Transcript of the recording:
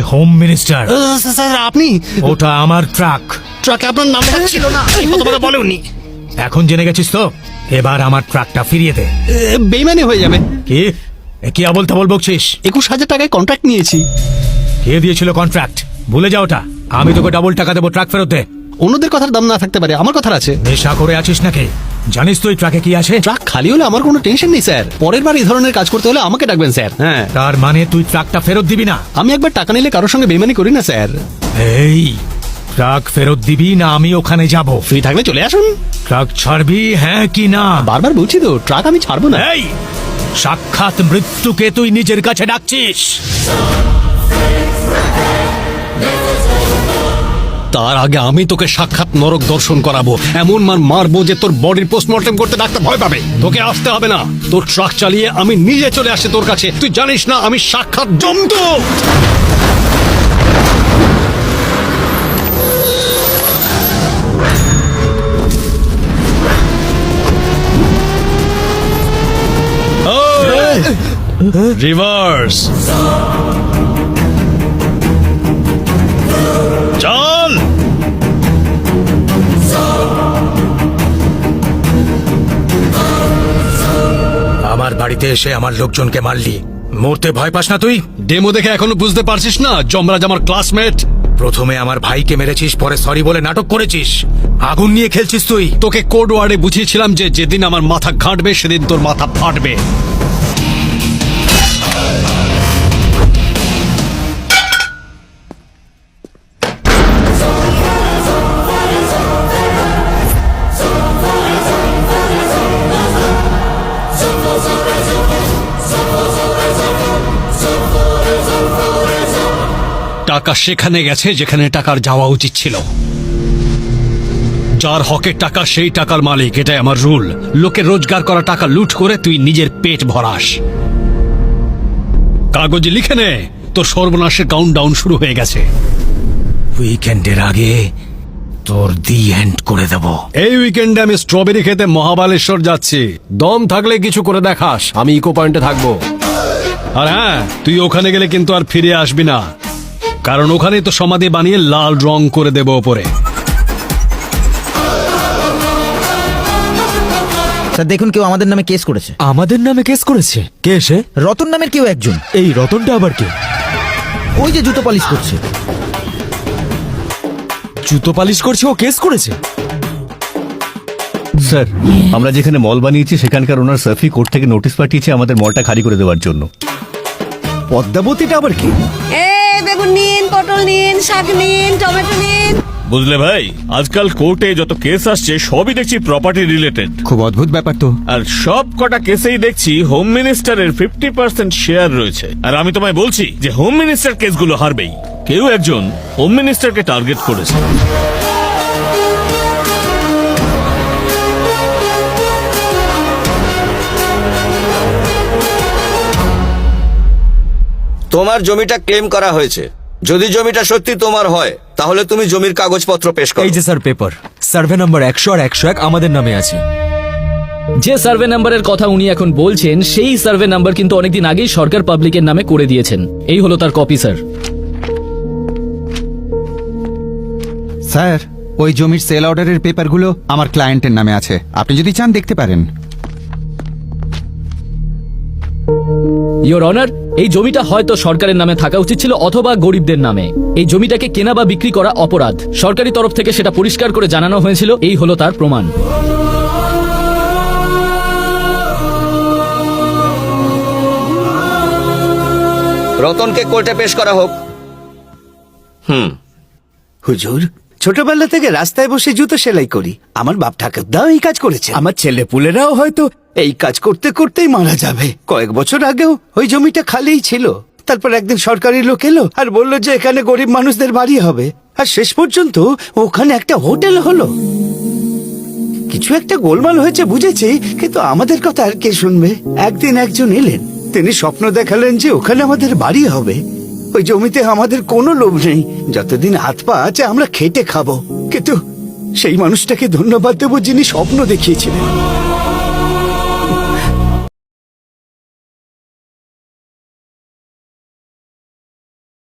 Home minister. Sir আপনি ওটা আমার ট্রাক। ট্রাকে আপনার নাম লেখা ছিল না, এই কথাটা বলে উনি। এখন জেনে গেছিস তো, এবার আমার ট্রাকটা ফিরিয়ে দে। বেইমানি হয়ে যাবে। কি কি আবল তাবল বকছিস? 21,000 টাকায় কন্ট্রাক্ট নিয়েছি। কে দিয়েছিল কন্ট্রাক্ট? ভুলে যাও ওটা। আমি তোকে ডাবল টাকা দেবো, ট্রাক ফেরত দে। অন্যদের কথার দাম না থাকতে পারে, আমার কথার আছে। নেশা করে আছিস নাকি? জানিস তুই ট্রাকে কি আছে? ট্রাক খালি হলে আমার কোনো টেনশন নেই স্যার। পরের বার এই ধরনের কাজ করতে হলে আমাকে ডাকবেন স্যার। হ্যাঁ, তার মানে তুই ট্রাকটা ফেরত দিবি না? আমি একবার টাকা নিলে কারোর সঙ্গে বেইমানি করি না স্যার। এই, ট্রাক ফেরত দিবি না আমি ওখানে যাব? ফ্রি থাকলে চলে আসুন। ট্রাক ছাড়বি হ্যাঁ কি না? বারবার বলছি তো, ট্রাক আমি ছাড়বো না। এই, সাক্ষাৎ মৃত্যুকে তুই নিজের কাছে ডাকছিস? তার আগে আমি তোকে সাক্ষাৎ নরক দর্শন করাবো, এমন মারবো যে তোর বডির পোস্টমর্টম করতে ডাক্তার ভয় পাবে। তোকে আসতে হবে না, তোর ট্রাক চালিয়ে আমি নিজে চলে আসি তোর কাছে। তুই জানিস না আমি সাক্ষাৎ জন্তু। রিভার্স চল। আমার বাড়িতে এসে আমার লোকজনকে মারলি, মরতে ভয় পাস না তুই? ডেমো দেখে এখনো বুঝতে পারছিস না যমরাজ আমার ক্লাসমেট? প্রথমে আমার ভাইকে মেরেছিস, পরে সরি বলে নাটক করেছিস। আগুন নিয়ে খেলছিস তুই। তোকে কোড ওয়ার্ডে বুঝিয়েছিলাম যে যেদিন আমার মাথা ঘাঁটবে সেদিন তোর মাথা ফাটবে। টাকা সেখানে গেছে যেখানে টাকার যাওয়া উচিত ছিল। যার হকের টাকা সেই টাকার মালিক, এটাই আমার রুল। লোকের রোজগার করা টাকা লুট করে তুই নিজের পেট ভরাস। কাগজে লিখে নে, তোর সর্বনাশের কাউন্টডাউন শুরু হয়ে গেছে। উইকেন্ডের আগে তোর দি এন্ড করে দেব। এই উইকেন্ডে আমি স্ট্রবেরি খেতে মহাবালেশ্বর যাচ্ছি। দম থাকলে কিছু করে দেখাস, আমি ইকো পয়েন্টে থাকবো। আর হ্যাঁ, তুই ওখানে গেলে কিন্তু আর ফিরে আসবি না, কারণ ওখানেই তো সমাধি বানিয়ে লাল রং করে দেব ওপরে। স্যার দেখুন, কেউ আমাদের নামে কেস করেছে। আমাদের নামে কেস করেছে? কে সে? রতন নামের কেউ একজন। এই রতনটা আবার কে? ওই যে জুতো পালিশ করছে। জুতো পালিশ করছে ও কেস করেছে? স্যার, আমরা যেখানে মল বানিয়েছি সেখানকার ওনার সার্ফি কোর্ট থেকে নোটিশ পাঠিয়েছে আমাদের মলটা খালি করে দেওয়ার জন্য। পদ্মাবতীটা আবার কি? বেগুন নিন, পটল নিন, শাক নিন, টমেটো নিন। বুঝলে ভাই, আজকাল কোর্টে যত কেস আসছে সবই দেখছি প্রপার্টি রিলেটেড। খুব অদ্ভুত ব্যাপার তো। আর সব কটা কেসেই দেখছি হোম মিনিস্টারের 50% শেয়ার রয়েছে। আর আমি তোমায় বলছি যে হোম মিনিস্টার কেসগুলো হারবেই। কেউ একজন হোম মিনিস্টারকে টার্গেট করেছে। তোমার জমিটা ক্লেম করা হয়েছে। যদি জমিটা সত্যি তোমার হয় তাহলে তুমি জমির কাগজপত্র পেশ করো। এই যে স্যার পেপার, সার্ভে নাম্বার 100 আর 101 আমাদের নামে আছে। যে সার্ভে নাম্বারের কথা উনি এখন বলছেন সেই সার্ভে নাম্বার কিন্তু অনেকদিন আগেই সরকার পাবলিকের নামে করে দিয়েছেন। এই হলো তার কপি স্যার। স্যার, ওই জমির সেল অর্ডারের পেপারগুলো আমার ক্লায়েন্টের নামে আছে, আপনি যদি চান দেখতে পারেন। ইওর অনার, এই জমিটা হয়তো সরকারের নামে থাকা উচিত ছিল অথবা গরিবদের নামে। এই জমিটাকে কেনা বা বিক্রি করা অপরাধ। সরকারি তরফ থেকে সেটা পরিষ্কার করে জানানো হয়েছিল। এই হলো তার প্রমাণ। রতনকে কোর্টে পেশ করা হোক। হুজুর, ছোটবেলা থেকে রাস্তায় বসে জুতো সেলাই করি। আমার বাপ ঠাকুরদাও এই কাজ করেছে। আমার ছেলে পুলেরাও হয়তো এই কাজ করতে করতেই মারা যাবে। কয়েক বছর আগেও ওই জমিটা খালিই ছিল। তারপর একদিন সরকারি লোক এলো আর বলল যে এখানে গরিব মানুষদের বাড়ি হবে। আর শেষ পর্যন্ত ওখানে একটা হোটেল হলো। কিছু একটা গোলমাল হয়েছে বুঝেছি, কিন্তু আমাদের কথা আর কে শুনবে। একদিন একজন এলেন, তিনি স্বপ্ন দেখালেন যে ওখানে আমাদের বাড়ি হবে। ওই জমিতে আমাদের কোনো লোভ নেই, যতদিন হাত পা আছে আমরা খেটে খাবো। কিন্তু সেই মানুষটাকে ধন্যবাদ দেবো যিনি স্বপ্ন দেখিয়েছিলেন।